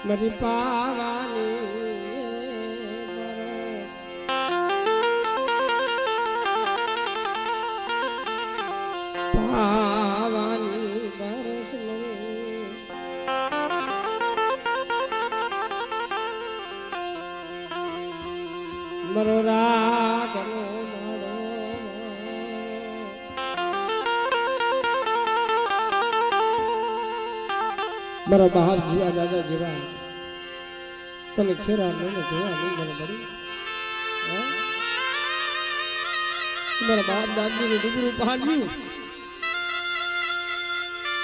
મારી પાવાની પાવાની બરસ મરો રાગનો મારા બાપ જીવા દાદા જીવા તમે ખેરા લઈને જોવા નહીં મને મળી મારા બાપ દાદી નું ડુબરું પાડ્યું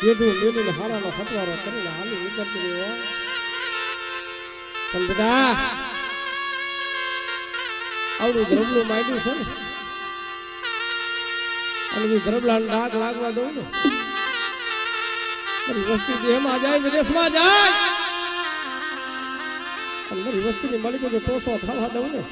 જેધું મેલીને હારાનો ખટવારો કરીને હાલી નીકળતી રહ્યો પણ બેટા આવડું ધરબલું માંડ્યું છે ને અને જે ધરબલાને ડાઘ લાગવા દઉં ને મારી વસ્તી દેહમાં જાય વિદેશમાં જાય અને મારી વસ્તીની માલિકો જો ટોસો થવા દઉં ને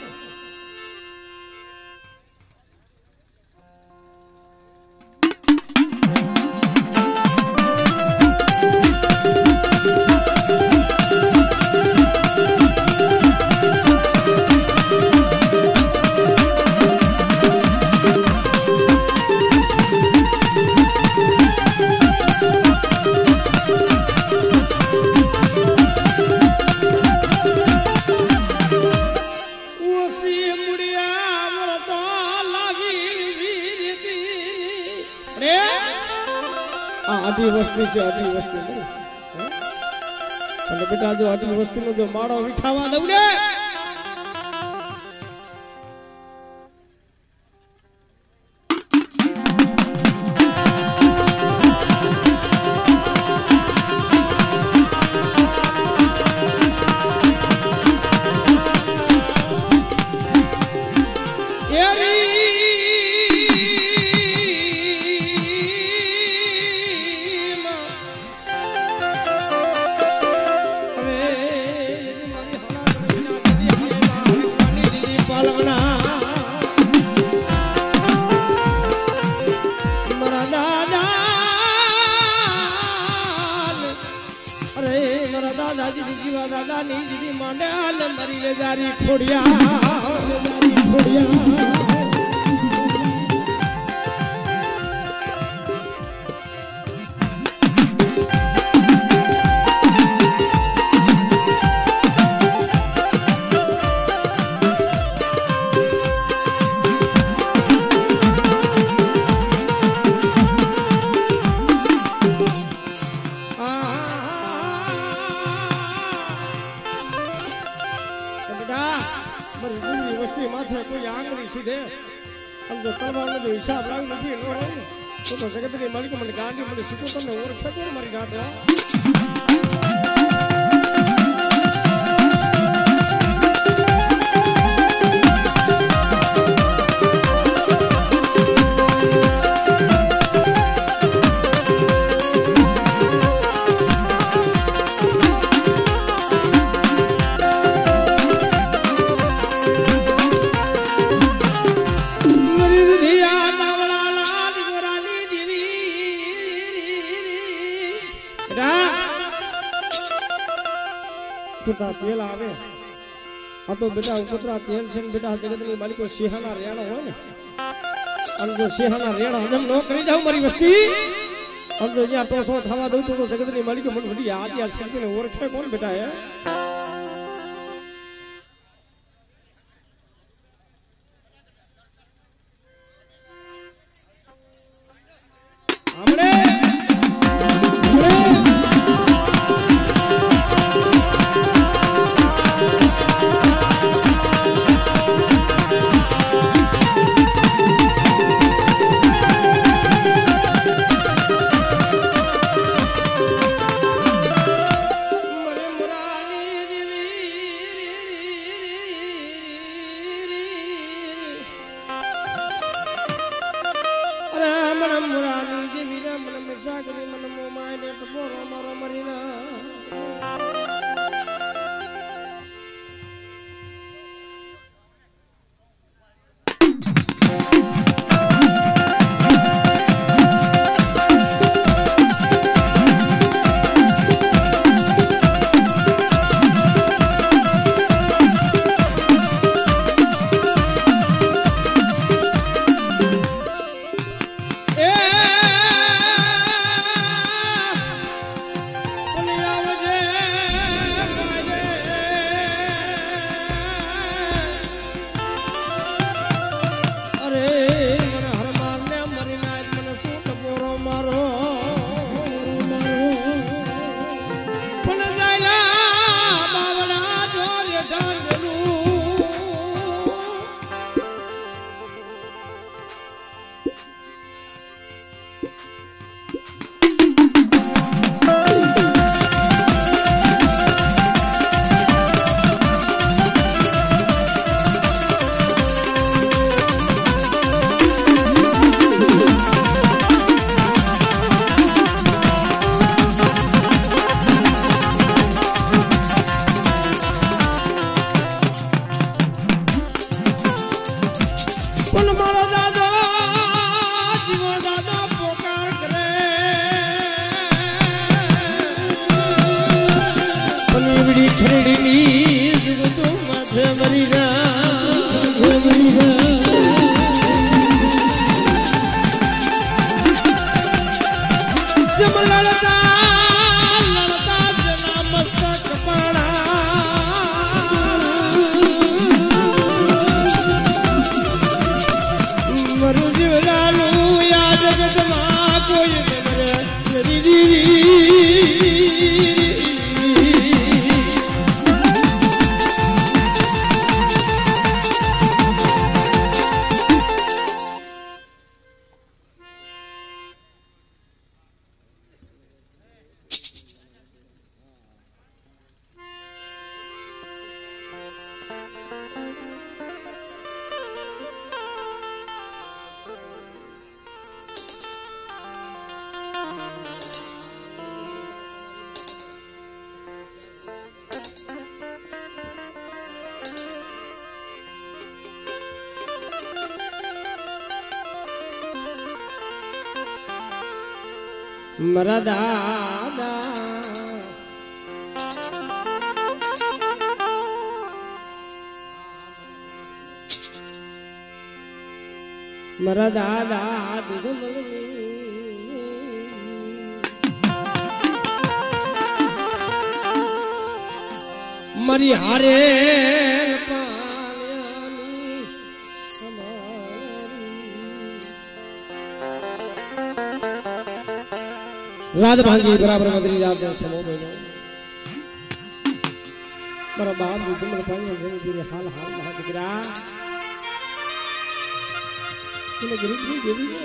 આટલી વસ્તી છે આટલી વસ્તી અને બેટા જો આટલી વસ્તીનો જો માળો વિઠાવા દઉં ને દાદાજી જીવા દાદા ની દીદી માંડે મરી લે જારી ખોડિયા કોઈ આંગળી સીધે સમજો કરવાનો જો હિસાબ લાવ નથી નો રહે તો જગતની માલિક મને ગાંડી મને સીધો તમને ઓળખે કોણ મારી ગાંઠ તેલ આવે આ તો બેટા ઉપરા તેલ છે ને બેટા જગતની માલિકો સિંહાના રેણા હોય ને અને જો સિંહાના રેણા હજમ ન કરી જાવ મારી વસ્તી અને જો અહીંયા ટોસો થવા દઉં તો જગતની માલિકો મને બધી આદ્યા છે ઓળખે કોણ બેટા હે આપણે મુરાની દેવી ના મને સાગરી મને મોમાય ને તો બોરો મારો મરીના મારા દાદા મારા દાદા દૂધ મારી હારે રાત ભાંગી બરાબર મદરી જાત સમો બનો મારા બાપ દુમર પાણી જંગીરે હાલ હાલ મહા દીકરા તને ગરીબ ની દેવી ને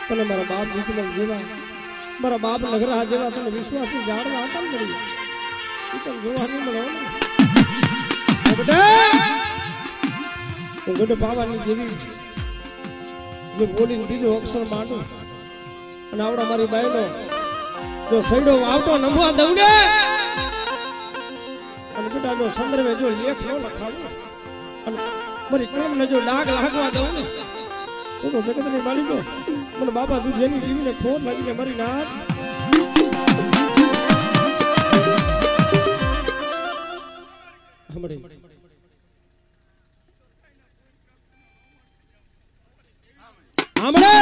તને મારા બાપ દુમર જેવા મારા બાપ નગરા જેવા તને વિશ્વાસી જાણવા હતા ને મળી એ તને જોવા નહીં મળે ને બેટા ગોડે બાવાની દેવી જે બોલીને બીજો અક્ષર માંડું અને આવડા મારી બાયનો જો સૈડો આવતો નમવા દઉં ને અને બેટા જો સંદર્ભે જો લેખ ન લખાવું અને મારી કામને જો ડાઘ લાગવા દઉં ને તો જગતની માલિકો મને બાબા દૂધ જેની જીવીને ખોર લાગીને મારી નાથ સાંભળી સાંભળે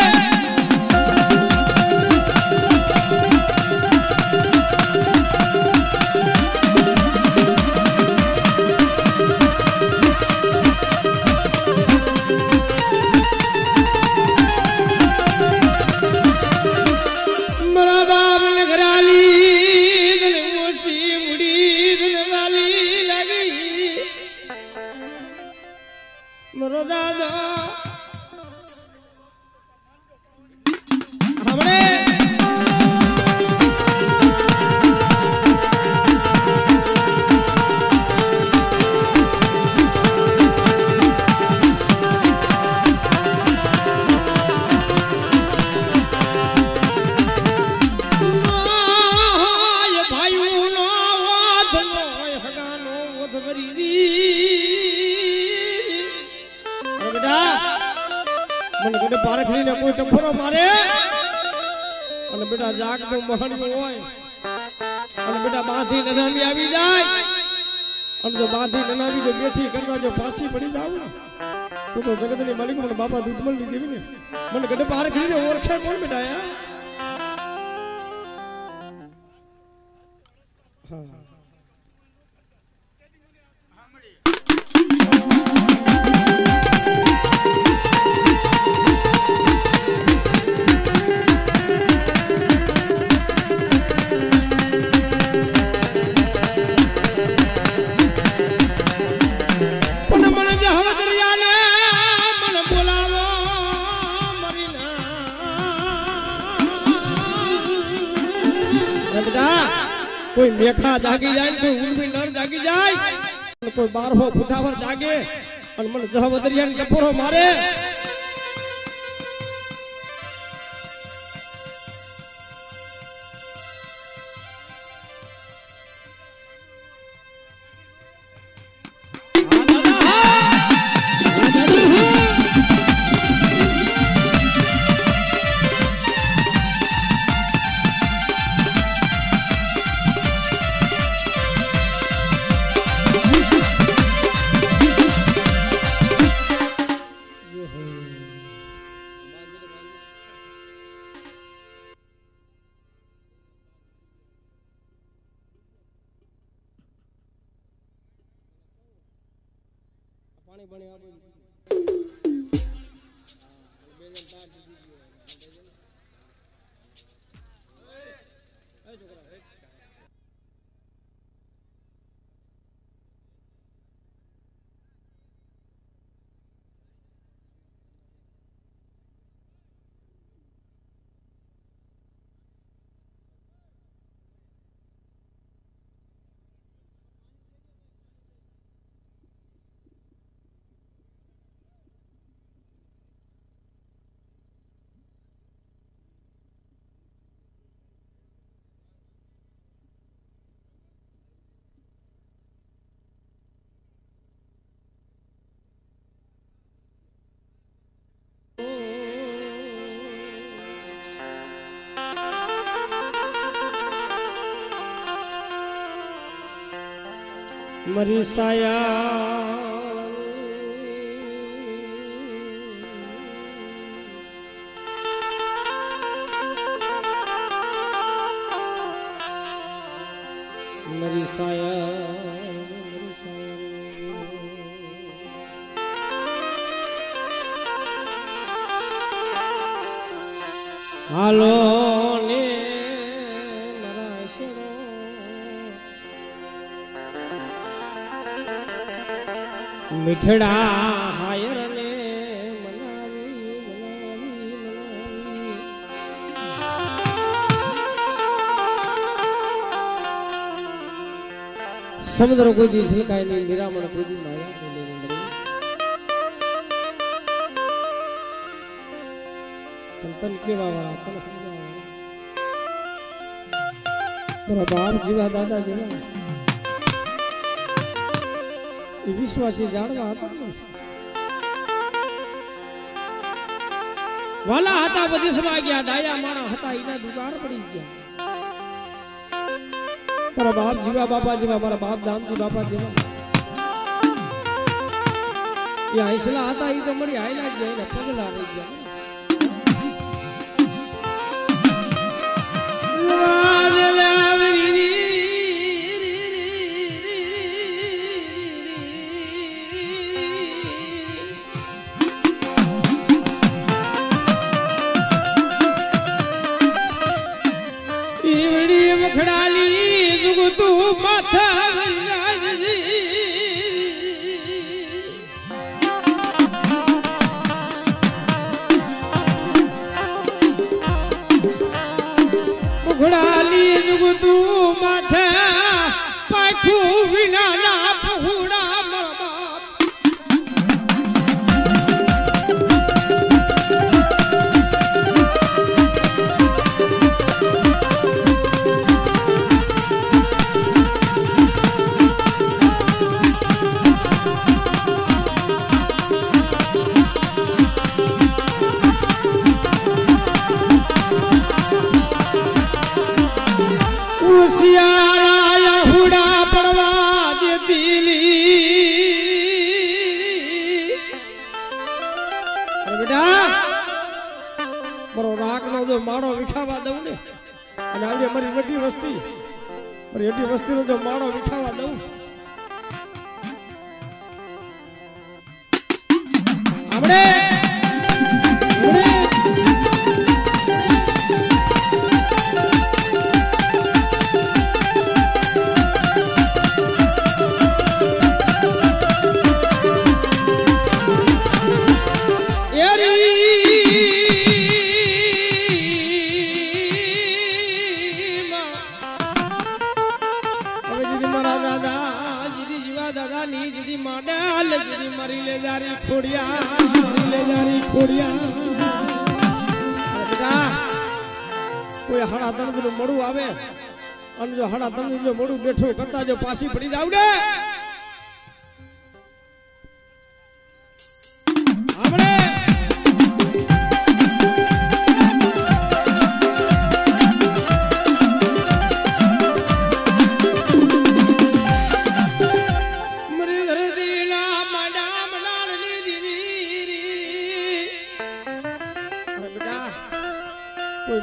મારા બાપ નગરાલી મોસી મુડી વાલી લાગી મારો દાદા મને ગડે પારખડીને કોઈ ટફરો મારે અને બેટા જાગતો મહણ્યો હોય અને બેટા બાંધી નનામી આવી જાય અને જો બાંધી નનામી જો બેઠી કરતા જો ફાંસી પડી જાવ ને તો જગતની માલિક મને બાપા દૂધમલ ની દેવી ને મને ગડે પારખડીને ઓળખે કોણ બેટા હા કોઈ મેખા જાગી જાય કોઈ ઉલવી નર જાગી જાય કોઈ બારહો ફુટાવર જાગે અને મને જહવદરિયાની ટપોરો મારે પાણી પાણી આપો मरी साया मरी साया हालो ने मिठड़ा हायर ने मनावी समुद्र कोई दी झलकाय नहीं निरामण कोई दी माया नहीं लेने तन के बाबा तन समझा बाप जीवा दादा जीवा विश्वासी जाणवा હતા વાલા હતા વિદેશમાં ગયા ડાયા માણા હતા એના દુગાર પડી ગયા મારા બાપ જીવા બાપા જેવા મારા બાપ દામજી બાપા જેવા એ આઈસલા હતા એ તો મળી આયલા ગયા એના પગલા રહી ગયા खड़ाली जुगु तू माथा मुखड़ाली जुगु तू माथा पाखू बिना ना पहुड़ा माड़ो विखावा दऊ ने અને આવડે મારી વડી વસ્તી મારી વડી વસ્તીનો જો માળો વિખાવા દઉં આવડે हड़ा तंग मोड़ू आवे जो हड़ा तंग जो मोड़ू बैठो करता जो पासी पड़ी जावड़े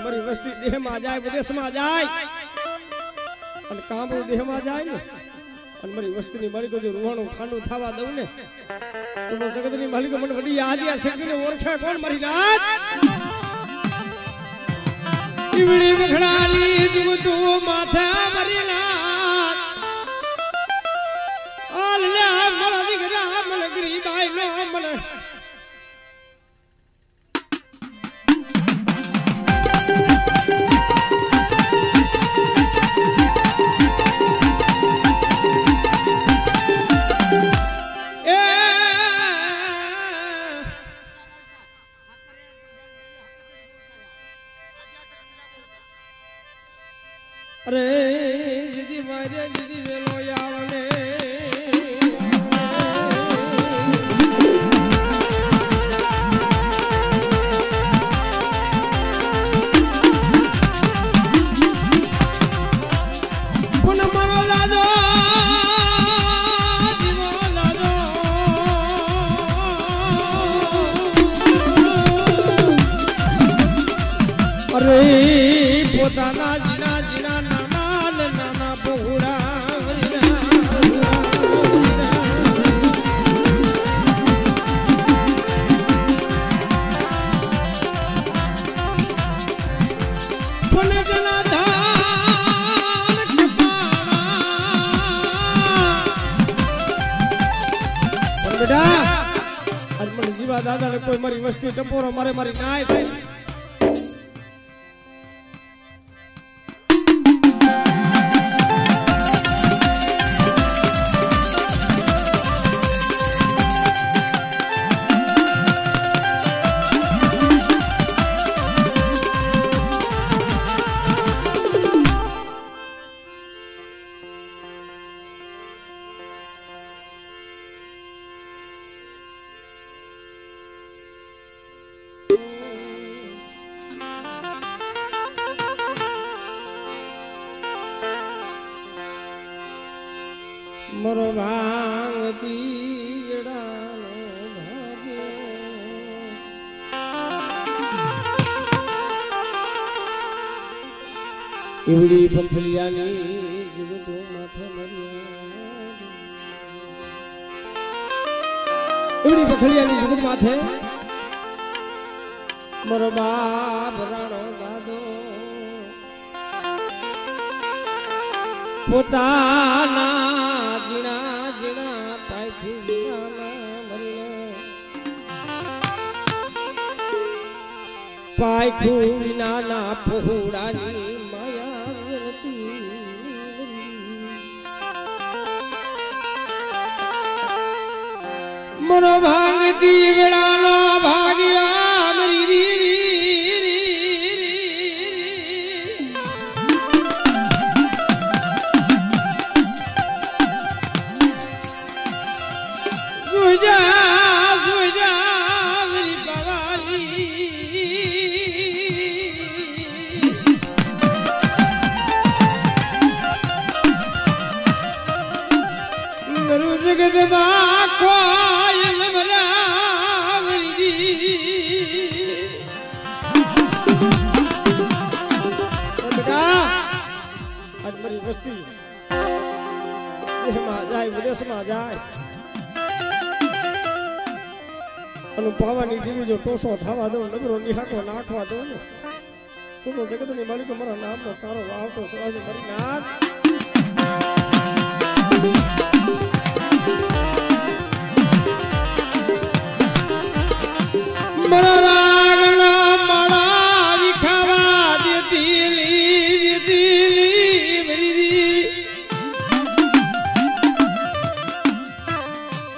मरी वस्ती देह में जाए विदेश में जाए काम देह में जाए ने मरी वस्ती नी मालिक जो रुहाणु खांडू थावा दऊ ने तो जगत नी मालिक मन वडी आदिया शक्ति ने ओरखे कोण मरी नाथ ईवड़ी बखड़ाली जुग तू माथा मरी नाथ आलला मरा दिगरा मन गरीबाई नो मन अरे दीदी मारे दीदी वेलो यावने पुन मरो लादो દાદા ને કોઈ મારી વસ્તી ટપોરો મારે મારી નાય થાય મરો ભાંગતી ઈવડી પંખલિયાની જગતો માથે ઈવડી પંખલિયાની જગત માથે મરો બાપ રાણો દાદો પોતાના જીણા જીણા પાયથી પાયખું વિનાના પહોળાની માયા વિરતી મનો ભાંગતી વેળાનો ભાગ્યા મરી જગદમાં કોઈ આજ મારી વસ્તી દેહમાં જાય વિદેશમાં જાય અને પાવાની દેવી જો ટોસો થવા દઉં નગરો નિહાકો નાખવા દઉં ને તો જગતની માલિકો મારા નામનો તારો વાવતો સવાજ મારી નાથ મરા રાગણો મરા વિખાવા દીલી મરી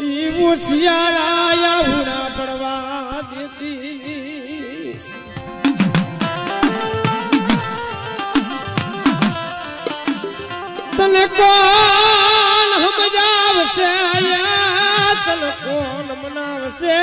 ઈ મુસિયારા હુણા પડવા દીધી તને કોણ સમજાવશે તને કોણ મનાવશે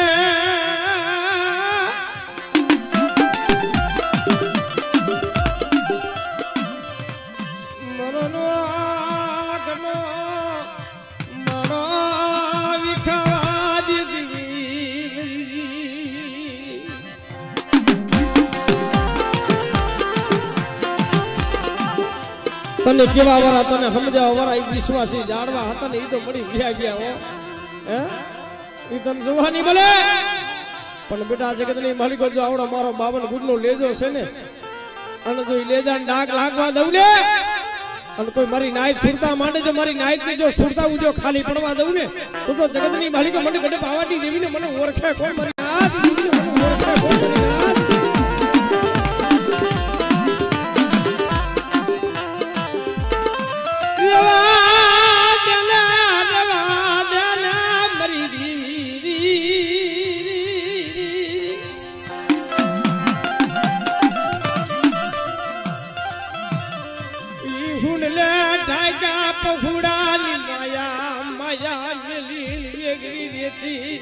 તને કેવા વાળા તને સમજાવવા વાળા વિશ્વાસી જાણવા હતા ને એ તો મળી ગયા હો હે એ તને જોવાની ભલે પણ બેટા જગતની માલિકો જો આવડો મારો 52 ગુણનો લેજો છે ને અને જો લેજાને ડાક લાગવા દઉં ને અને કોઈ મારી નાઈટ સુરતા માંડે જો મારી નાઈટ ની જો સુરતા ઉજો ખાલી પડવા દઉં ને તો જગતની માલિકો મને ગડે પાવાટી દેવીને મને ઓળખે કોણ મારી નાથ મને ઓળખે કોણ મારી નાથ પहुડાની માયા માયા લીલી વેગરી રેતી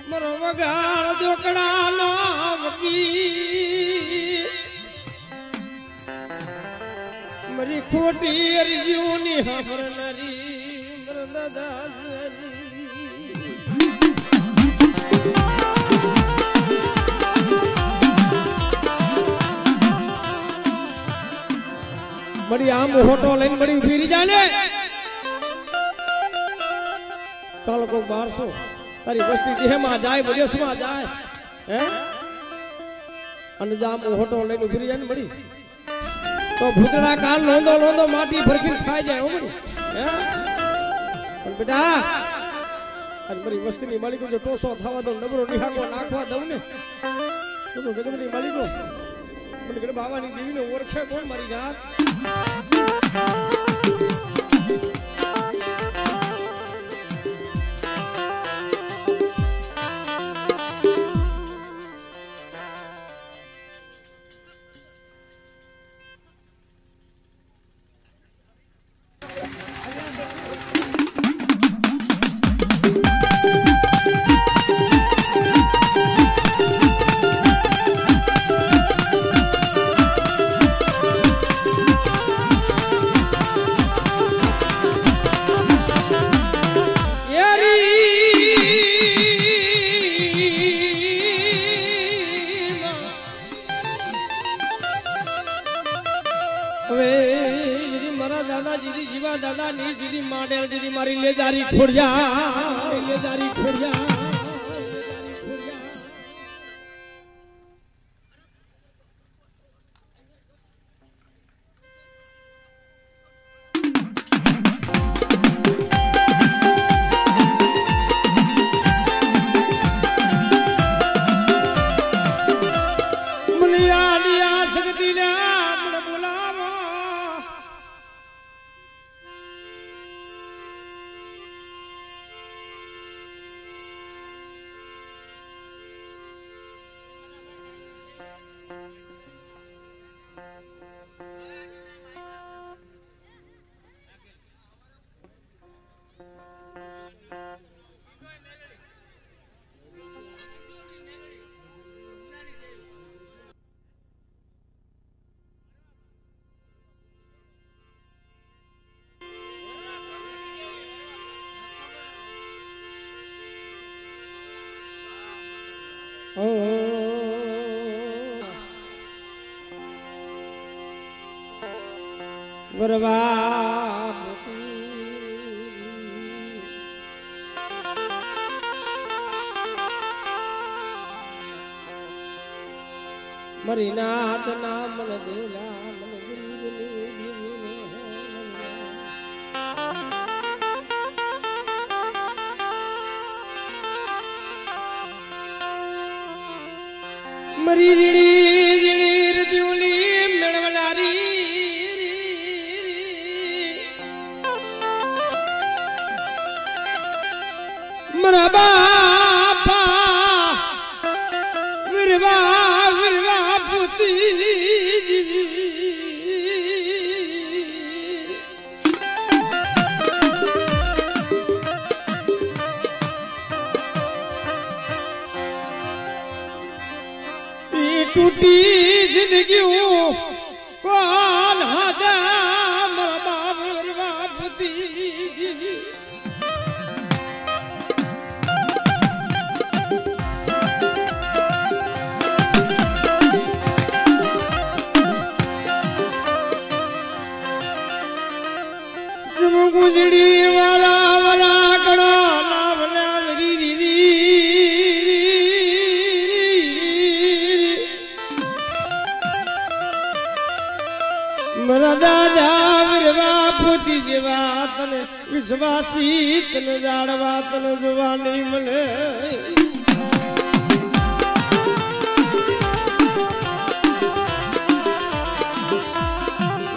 મરો વગાડ દોકડાનો વકી મરી ખોટી અરજીઓની હાફરનારી બડી આમ હોટો લઈને બડી ઉભી રહી જાય ને કાલ કોઈ 1200 તારી વસ્તી દેહમાં જાય વિદેશમાં જાય હે અને જામ હોટો લઈને ઉભરી જાય ને મળી તો ભૂતડા કાલ લોંદો લોંદો માટી ભરખીને ખાઈ જાય હો મળી હે પણ બેટા અને મારી વસ્તીની માલિકો જો ટોસો થવા દો નબરો નિહાકો નાખવા દઉં ને તો જગતની માલિકો મને કે બાવાની દેવીને ઓળખે કોણ મારી જાત મારી લેદારી ખોડિયા મરી નાથ ના મન દેલા મન મરી રીડી રદ્યુલી મેળવલારી મરા બાપા વિરવા પુતી टूटी जिंदगी कौन हदा मरबा मरबा बुदी तुम गुजड़ी वाला वाला कड़ो नाम नाम री री री દાદા વિરવા પૂતી જેવા તને વિશ્વાસી તને જાણવા તને જોવા નહીં મળે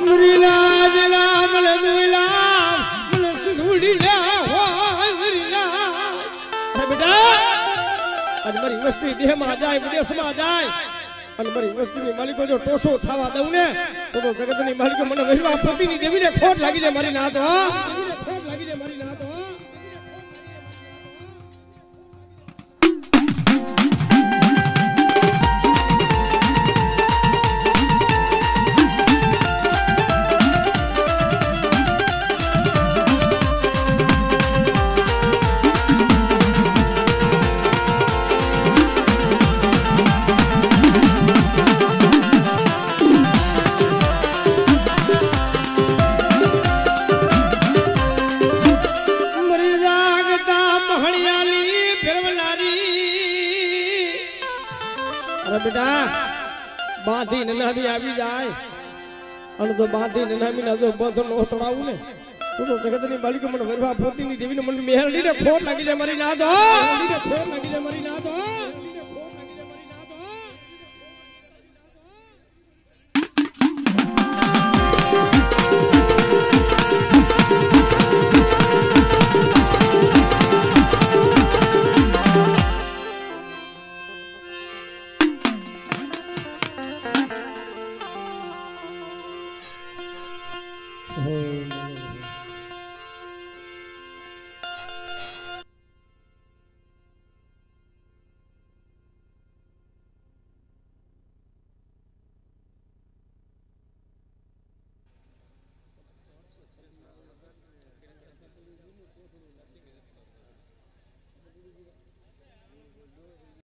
મુરીલા જલા મને જોઈલા મને સુધુડી લા હોય મુરીલા બેટા આજ મારી વસ્તી દેહમાં જાય વિદેશમાં જાય અને મારી વસ્તીની માલિકો જો ટોસો થવા દઉં ને તો જગતની માલિકો મને વહેવા પતિની દેવીને ખોટ લાગી જાય મારી નાત ખોટ લાગી જાય મારી નાત બેટા બાંધી નનામી આવી જાય અને તો બાંધી નનામી ના જો બધો નો તોડાવું ને તું તો જગતની માલિક મને વરવા પોતીની દેવીને મને મેહરડી ને ખોટ લાગી જાય મારી ના દો ખોટ લાગી જાય મારી ના દો